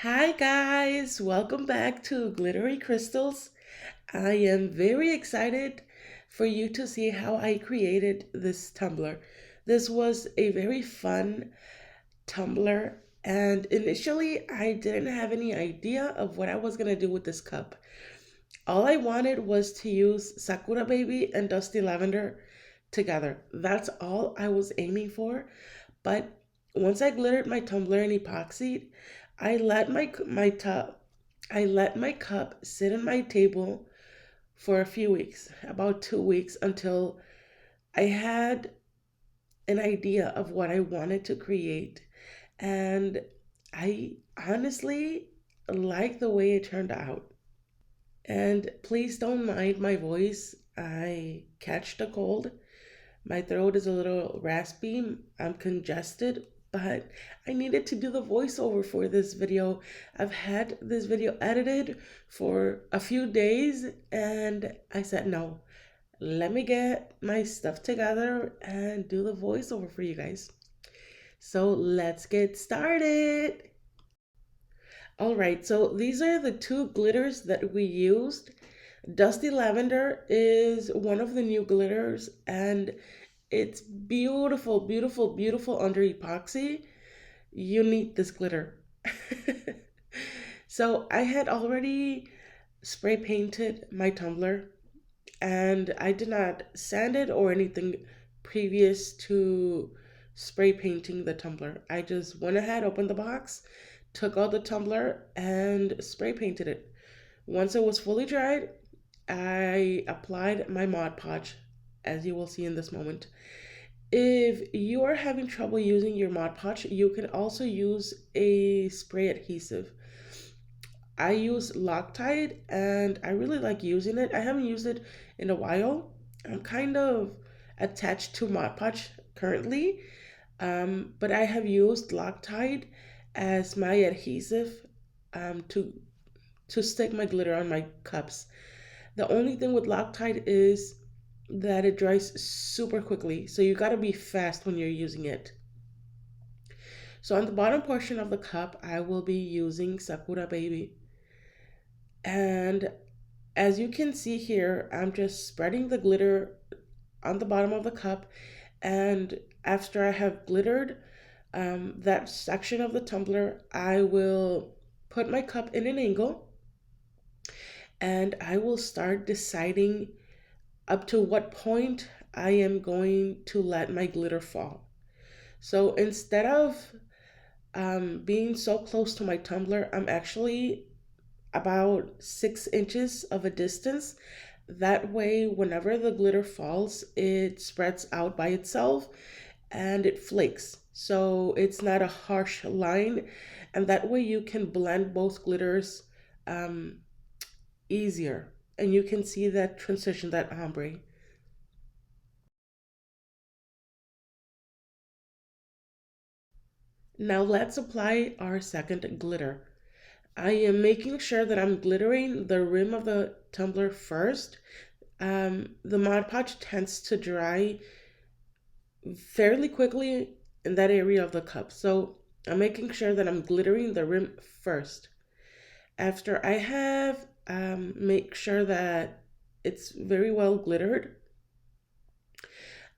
Hi guys, welcome back to Glittery Crystals. I am very excited for you to see how I created this tumbler. This was a very fun tumbler, and initially I didn't have any idea of what I was gonna do with this cup. All I wanted was to use Sakura Baby and Dusty Lavender together. That's all I was aiming for. But once I glittered my tumbler in epoxy, I let my cup sit on my table for a few weeks, about 2 weeks, until I had an idea of what I wanted to create. And I honestly like the way it turned out. And please don't mind my voice. I catch the cold. My throat is a little raspy. I'm congested, but I needed to do the voiceover for this video. I've had this video edited for a few days and I said, no, let me get my stuff together and do the voiceover for you guys. So let's get started. All right, so these are the two glitters that we used. Dusty Lavender is one of the new glitters and it's beautiful, beautiful, beautiful under epoxy. You need this glitter. So I had already spray painted my tumbler and I did not sand it or anything previous to spray painting the tumbler. I just went ahead, opened the box, took out the tumbler and spray painted it. Once it was fully dried, I applied my Mod Podge, as you will see in this moment. If you are having trouble using your Mod Podge, you can also use a spray adhesive. I use Loctite and I really like using it. I haven't used it in a while. I'm kind of attached to Mod Podge currently, but I have used Loctite as my adhesive um, to to stick my glitter on my cups. The only thing with Loctite is that it dries super quickly, so you gotta be fast when you're using it. So on the bottom portion of the cup, I will be using Sakura Baby. And as you can see here, I'm just spreading the glitter on the bottom of the cup. And after I have glittered that section of the tumbler, I will put my cup in an angle and I will start deciding up to what point I am going to let my glitter fall. So instead of being so close to my tumbler, I'm actually about 6 inches of a distance. That way, whenever the glitter falls, it spreads out by itself and it flakes. So it's not a harsh line. And that way you can blend both glitters um, easier. And you can see that transition, that ombre. Now let's apply our second glitter. I am making sure that I'm glittering the rim of the tumbler first. The Mod Podge tends to dry fairly quickly in that area of the cup. So I'm making sure that I'm glittering the rim first. After I have make sure that it's very well glittered,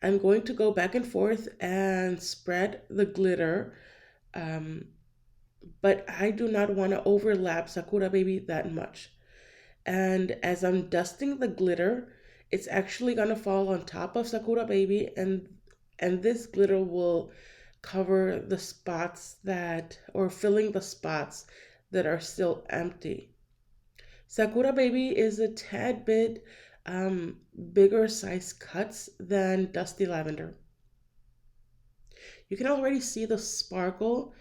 I'm going to go back and forth and spread the glitter. Um, but I do not want to overlap Sakura Baby that much. And as I'm dusting the glitter, it's actually gonna fall on top of Sakura Baby and this glitter will cover the spots that, or filling the spots that are still empty. Sakura Baby is a tad bit bigger size cuts than Dusty Lavender. You can already see the sparkle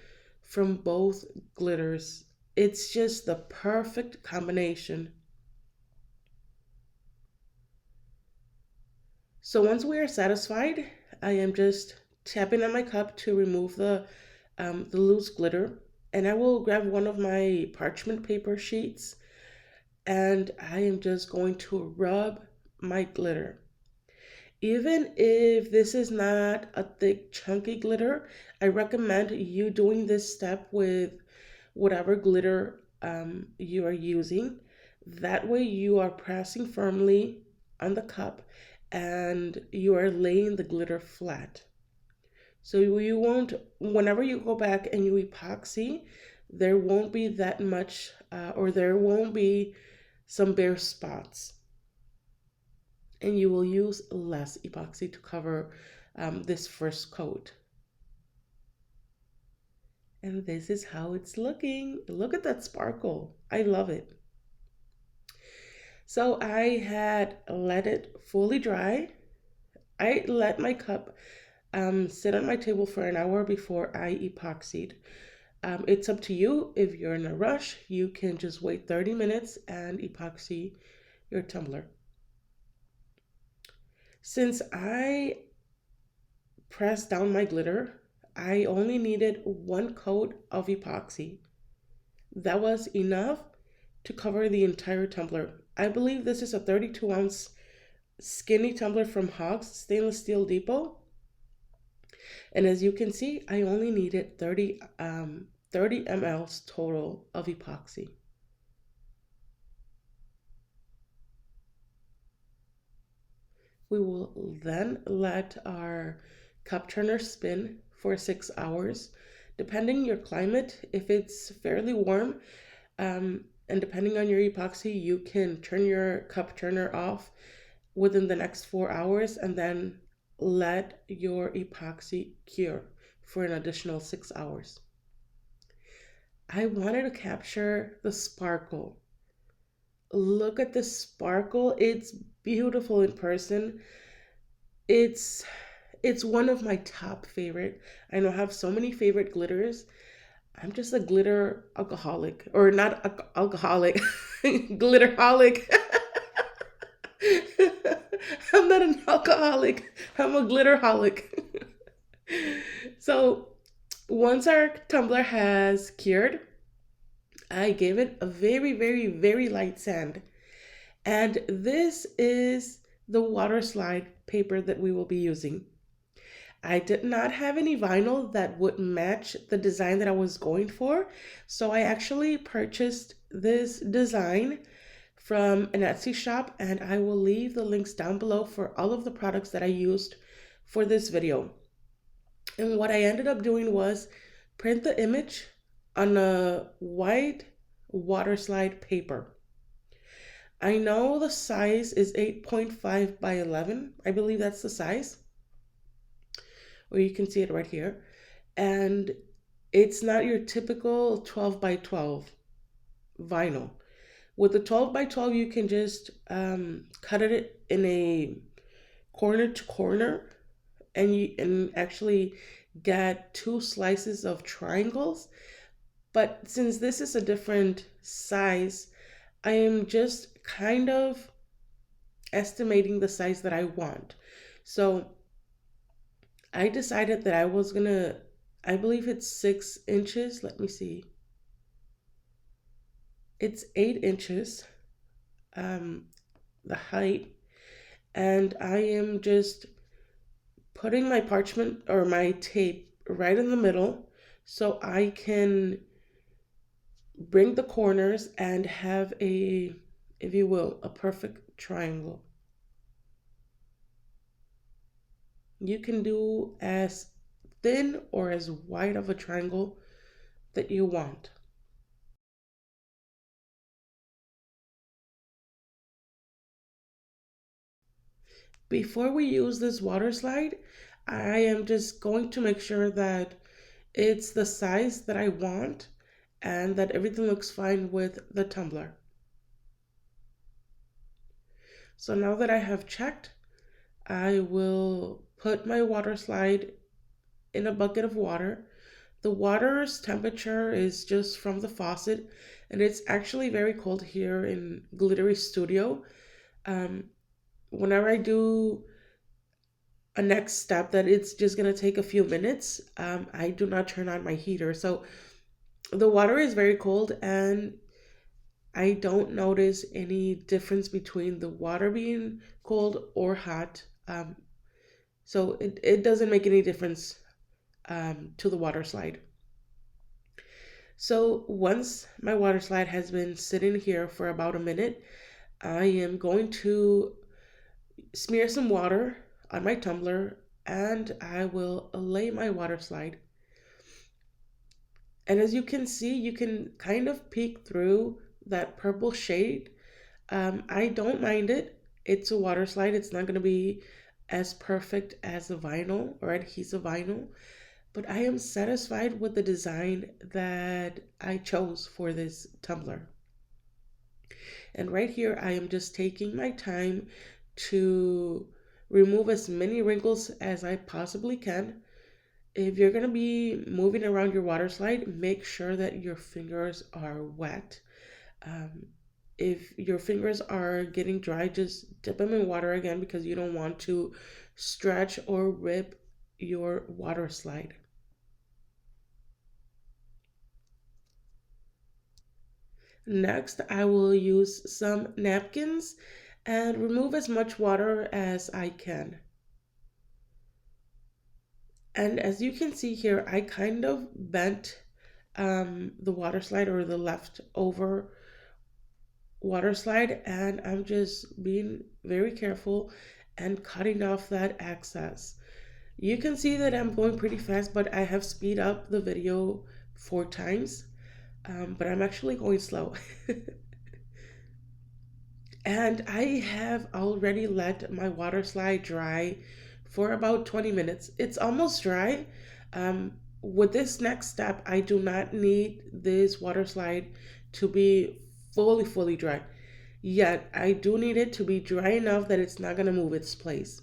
from both glitters. It's just the perfect combination. So once we are satisfied, I am just tapping on my cup to remove the loose glitter. And I will grab one of my parchment paper sheets and I am just going to rub my glitter. Even if this is not a thick chunky glitter, I recommend you doing this step with whatever glitter you are using. That way you are pressing firmly on the cup and you are laying the glitter flat. So you won't, whenever you go back and you epoxy, there won't be that much, or there won't be some bare spots. And you will use less epoxy to cover this first coat. And this is how it's looking. Look at that sparkle. I love it. So I had let it fully dry. I let my cup sit on my table for an hour before I epoxied. It's up to you. If you're in a rush, you can just wait 30 minutes and epoxy your tumbler. Since I pressed down my glitter, I only needed one coat of epoxy. That was enough to cover the entire tumbler. I believe this is a 32-ounce skinny tumbler from Hogs Stainless Steel Depot. And as you can see, I only needed 30 mLs total of epoxy. We will then let our cup turner spin for 6 hours. Depending your climate, if it's fairly warm, and depending on your epoxy, you can turn your cup turner off within the next 4 hours and then let your epoxy cure for an additional 6 hours. I wanted to capture the sparkle. Look at the sparkle. It's beautiful in person. It's one of my top favorite. I know I have so many favorite glitters. I'm just a glitter alcoholic, or not alcoholic, glitterholic. I'm not an alcoholic. I'm a glitterholic. So once our tumbler has cured, I gave it a very, very, very light sand. And this is the water slide paper that we will be using. I did not have any vinyl that would match the design that I was going for. So I actually purchased this design from an Etsy shop, and I will leave the links down below for all of the products that I used for this video. And what I ended up doing was print the image on a white water slide paper. I know the size is 8.5 by 11. I believe that's the size. Or you can see it right here. And it's not your typical 12 by 12 vinyl. With the 12 by 12, you can just cut it in a corner to corner, and you actually get 2 slices of triangles. But since this is a different size, I am just kind of estimating the size that I want. So I decided that I was gonna, I believe it's 6 inches. Let me see. It's 8 inches, the height. And I am just putting my parchment or my tape right in the middle so I can bring the corners and have a, if you will, a perfect triangle. You can do as thin or as wide of a triangle that you want. Before we use this water slide, I am just going to make sure that it's the size that I want and that everything looks fine with the tumbler. So now that I have checked, I will put my water slide in a bucket of water. The water's temperature is just from the faucet, and it's actually very cold here in Glittery Studio. Whenever I do a next step that it's just gonna take a few minutes, I do not turn on my heater. So the water is very cold, and I don't notice any difference between the water being cold or hot. So it doesn't make any difference to the water slide. So once my water slide has been sitting here for about a minute, I am going to smear some water on my tumbler and I will lay my water slide. And as you can see, you can kind of peek through that purple shade. I don't mind it. It's a water slide. It's not going to be as perfect as a vinyl or adhesive vinyl, but I am satisfied with the design that I chose for this tumbler. And right here, I am just taking my time to remove as many wrinkles as I possibly can. If you're going to be moving around your water slide, make sure that your fingers are wet. Um, if your fingers are getting dry, just dip them in water again because you don't want to stretch or rip your water slide. Next, I will use some napkins and remove as much water as I can. And as you can see here, I kind of bent the water slide or the leftover water slide, and I'm just being very careful and cutting off that excess. You can see that I'm going pretty fast, but I have speed up the video 4 times, but I'm actually going slow. And I have already let my water slide dry for about 20 minutes. It's almost dry. With this next step, I do not need this water slide to be fully dry. Yet, I do need it to be dry enough that it's not going to move its place.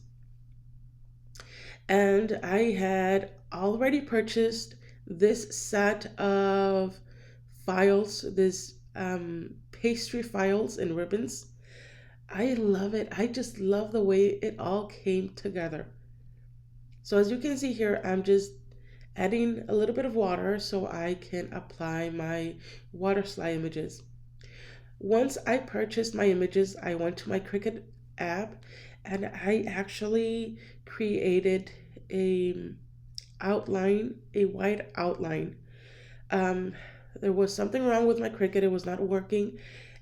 And I had already purchased this set of files, this pastry files and ribbons. I love it. I just love the way it all came together. So as you can see here, I'm just adding a little bit of water so I can apply my water slide images. Once I purchased my images, I went to my Cricut app and I actually created a a white outline. Um, there was something wrong with my Cricut. It was not working.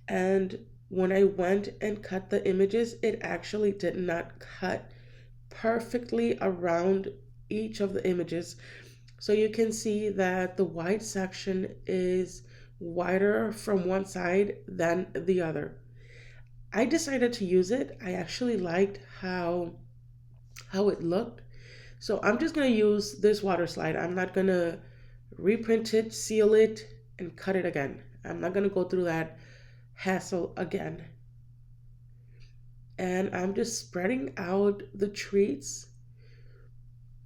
And when I went and cut the images, it actually did not cut perfectly around each of the images. So you can see that the white section is wider from one side than the other. I decided to use it. I actually liked how it looked. So I'm just going to use this water slide. I'm not going to reprint it, seal it, and cut it again. I'm not going to go through that hassle again. And I'm just spreading out the treats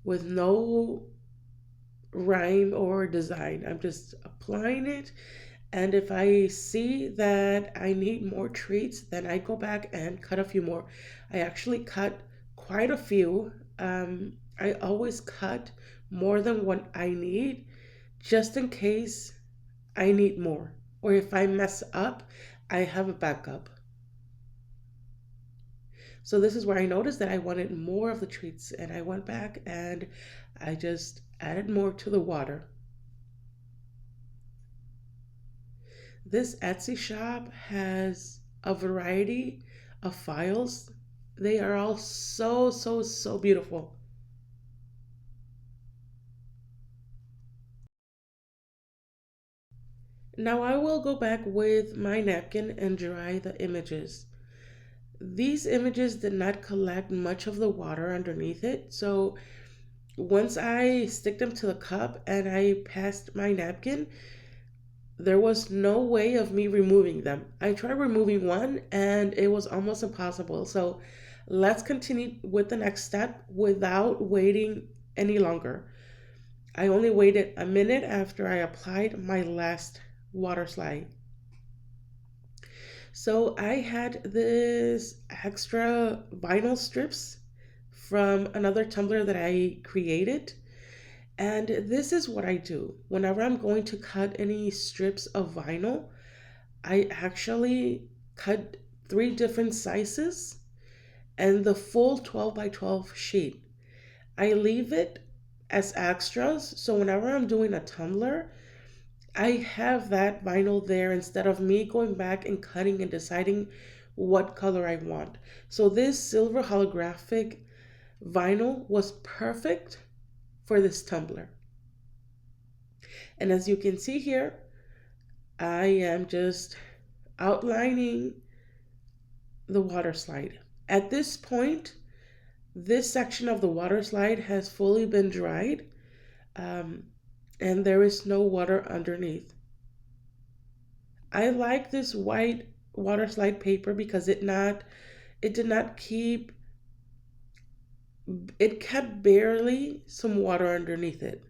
with no rhyme or design. I'm just applying it. And if I see that I need more treats, then I go back and cut a few more. I actually cut quite a few. I always cut more than what I need just in case I need more. Or if I mess up, I have a backup. So this is where I noticed that I wanted more of the treats and I went back and I just added more to the water. This Etsy shop has a variety of files. They are all so beautiful. Now I will go back with my napkin and dry the images. These images did not collect much of the water underneath it, so once I stick them to the cup and I passed my napkin, there was no way of me removing them. I tried removing one and it was almost impossible. So let's continue with the next step without waiting any longer. I only waited a minute after I applied my last water slide. So I had this extra vinyl strips from another tumbler that I created. And this is what I do. Whenever I'm going to cut any strips of vinyl, I actually cut 3 different sizes and the full 12 by 12 sheet. I leave it as extras, so whenever I'm doing a tumbler, I have that vinyl there instead of me going back and cutting and deciding what color I want. So this silver holographic vinyl was perfect for this tumbler. And as you can see here, I am just outlining the water slide. At this point, this section of the water slide has fully been dried, um, and there is no water underneath. I like this white water slide paper because it did not keep it kept barely some water underneath it.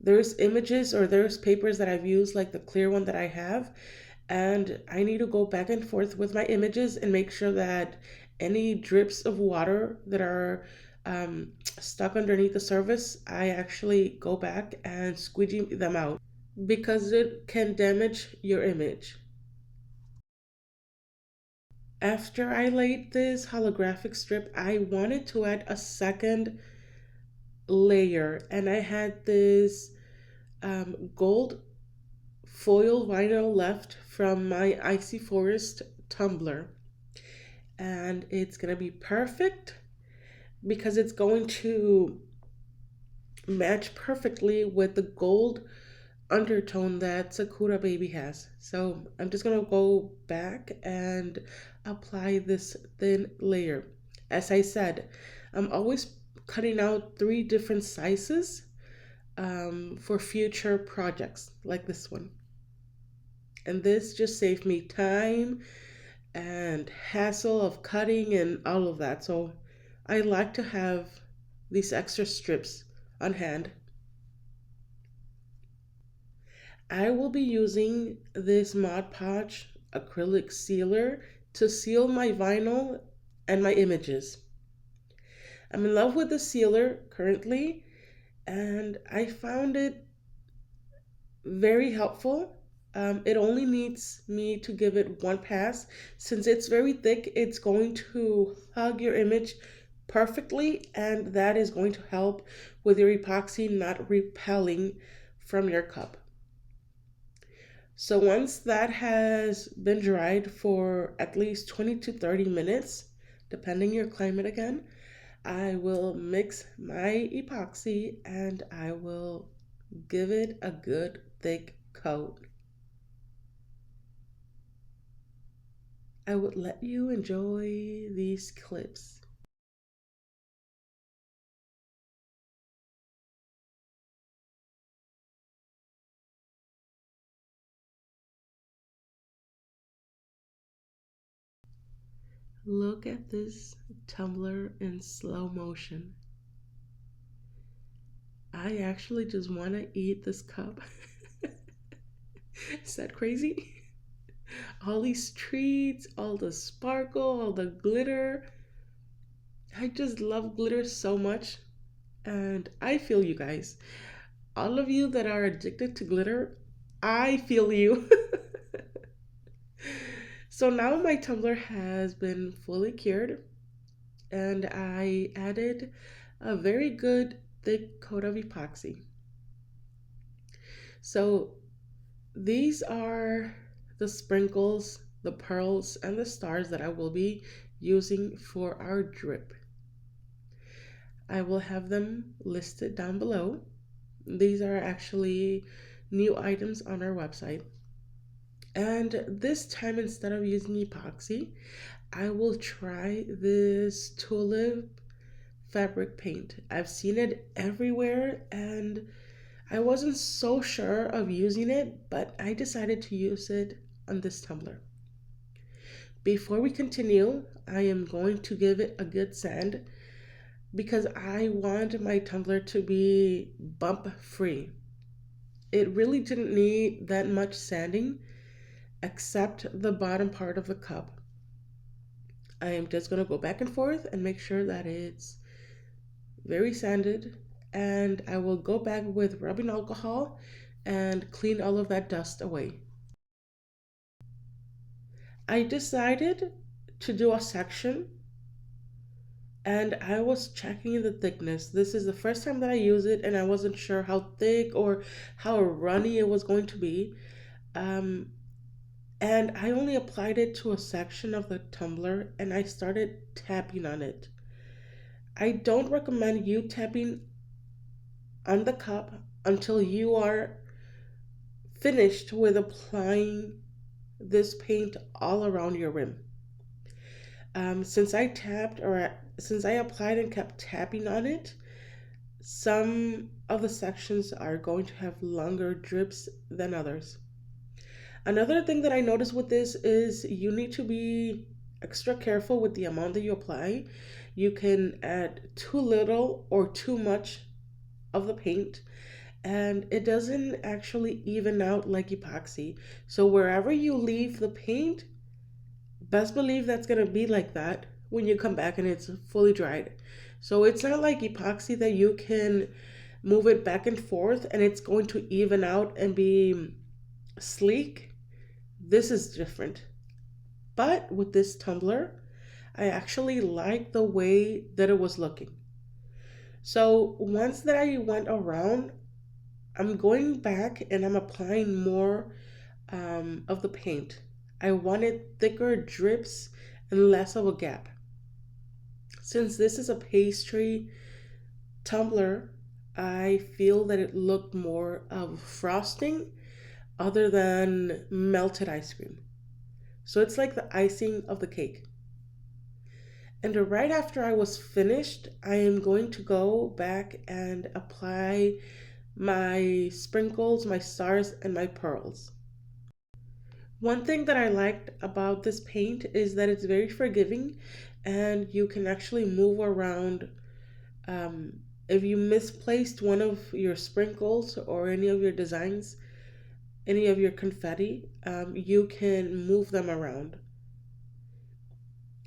There's images or there's papers that I've used, like the clear one that I have, and I need to go back and forth with my images and make sure that any drips of water that are stuck underneath the surface, I actually go back and squeegee them out because it can damage your image. After I laid this holographic strip, I wanted to add a second layer, and I had this gold foil vinyl left from my Icy Forest tumbler, and it's gonna be perfect because it's going to match perfectly with the gold undertone that Sakura Baby has. So I'm just gonna go back and apply this thin layer. As I said, I'm always cutting out 3 different sizes for future projects like this one. And this just saved me time and hassle of cutting and all of that. So I like to have these extra strips on hand. I will be using this Mod Podge acrylic sealer to seal my vinyl and my images. I'm in love with the sealer currently, and I found it very helpful. It only needs me to give it one pass. Since it's very thick, it's going to hug your image perfectly, and that is going to help with your epoxy not repelling from your cup. So once that has been dried for at least 20 to 30 minutes, depending your climate again, I will mix my epoxy and I will give it a good thick coat. I would let you enjoy these clips. Look at this tumbler in slow motion. I actually just want to eat this cup. Is that crazy? All these treats, all the sparkle, all the glitter. I just love glitter so much. And I feel you guys. All of you that are addicted to glitter, I feel you. So now my tumbler has been fully cured, and I added a very good thick coat of epoxy. So these are the sprinkles, the pearls, and the stars that I will be using for our drip. I will have them listed down below. These are actually new items on our website. And this time, instead of using epoxy, I will try this tulip fabric paint. I've seen it everywhere and I wasn't so sure of using it, but I decided to use it on this tumbler. Before we continue, I am going to give it a good sand because I want my tumbler to be bump free. It really didn't need that much sanding except the bottom part of the cup. I am just going to go back and forth and make sure that it's very sanded, and I will go back with rubbing alcohol and clean all of that dust away. I decided to do a section and I was checking the thickness. This is the first time that I use it, and I wasn't sure how thick or how runny it was going to be. Um, and I only applied it to a section of the tumbler, and I started tapping on it. I don't recommend you tapping on the cup until you are finished with applying this paint all around your rim. Since I applied and kept tapping on it, some of the sections are going to have longer drips than others. Another thing that I noticed with this is you need to be extra careful with the amount that you apply. You can add too little or too much of the paint, and it doesn't actually even out like epoxy. So wherever you leave the paint, best believe that's going to be like that when you come back and it's fully dried. So it's not like epoxy that you can move it back and forth and it's going to even out and be sleek. This is different. But with this tumbler, I actually like the way that it was looking. So once that I went around, I'm going back and I'm applying more of the paint. I wanted thicker drips and less of a gap. Since this is a pastry tumbler, I feel that it looked more of frosting other than melted ice cream. So it's like the icing of the cake. And right after I was finished, I am going to go back and apply my sprinkles, my stars, and my pearls. One thing that I liked about this paint is that it's very forgiving and you can actually move around. Um, if you misplaced one of your sprinkles or any of your designs, any of your confetti, you can move them around.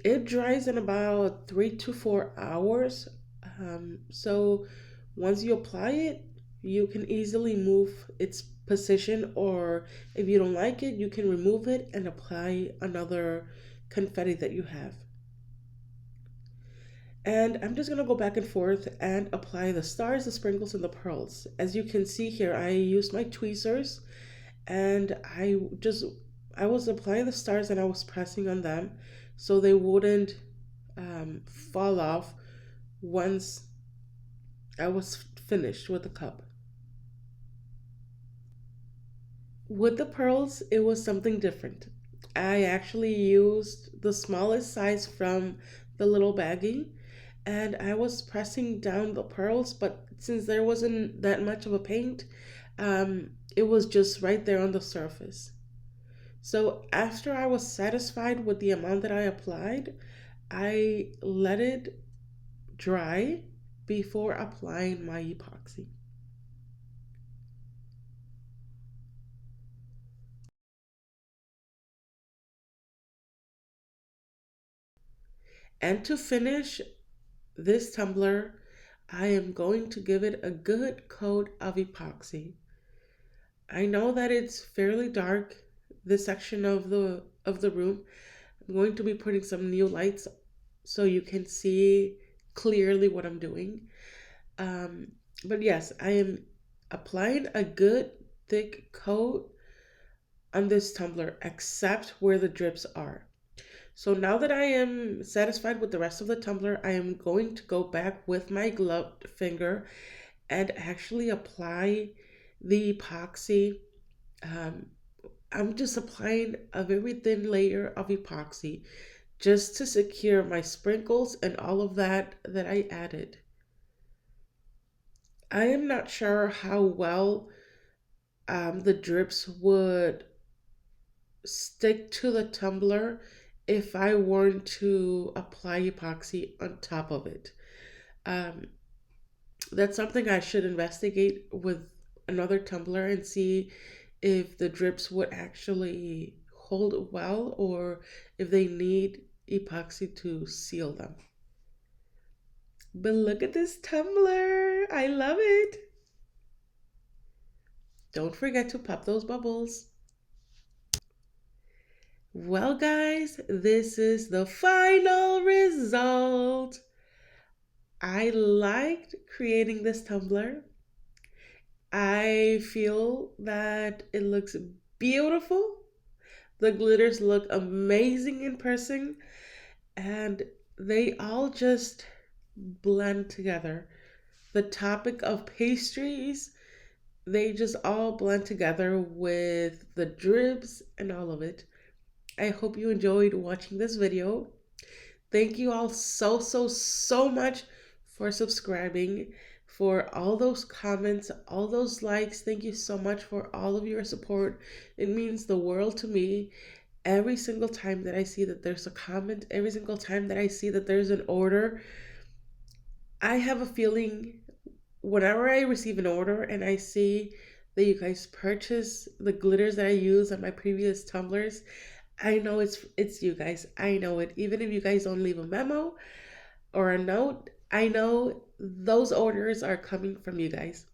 It dries in about 3 to 4 hours. So once you apply it, you can easily move its position, or if you don't like it, you can remove it and apply another confetti that you have. And I'm just gonna go back and forth and apply the stars, the sprinkles, and the pearls. As you can see here, I used my tweezers and I was applying the stars and I was pressing on them so they wouldn't fall off once I was finished with the cup. With the pearls, it was something different. I actually used the smallest size from the little baggie and I was pressing down the pearls, but since there wasn't that much of a paint, it was just right there on the surface. So after I was satisfied with the amount that I applied, I let it dry before applying my epoxy. And to finish this tumbler, I am going to give it a good coat of epoxy. I know that it's fairly dark, this section of the room. I'm going to be putting some new lights so you can see clearly what I'm doing. But yes, I am applying a good thick coat on this tumbler, except where the drips are. So now that I am satisfied with the rest of the tumbler, I am going to go back with my gloved finger and actually apply the epoxy. Um, I'm just applying a very thin layer of epoxy just to secure my sprinkles and all of that I added. I am not sure how well the drips would stick to the tumbler if I weren't to apply epoxy on top of it. Um, that's something I should investigate with another tumbler and see if the drips would actually hold well or if they need epoxy to seal them. But look at this tumbler. I love it. Don't forget to pop those bubbles. Well, guys, this is the final result. I liked creating this tumbler. I feel that it looks beautiful. The glitters look amazing in person, and they all just blend together. The topic of pastries, they just all blend together with the drips and all of it. I hope you enjoyed watching this video. Thank you all so much for subscribing, for all those comments, all those likes. Thank you so much for all of your support. It means the world to me. Every single time that I see that there's a comment, every single time that I see that there's an order, I have a feeling whenever I receive an order and I see that you guys purchase the glitters that I use on my previous tumblers, I know it's you guys. I know it. Even if you guys don't leave a memo or a note, I know those orders are coming from you guys.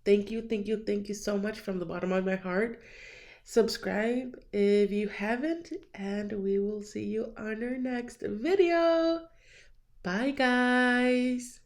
Thank you so much from the bottom of my heart. Subscribe if you haven't, and we will see you on our next video. Bye, guys.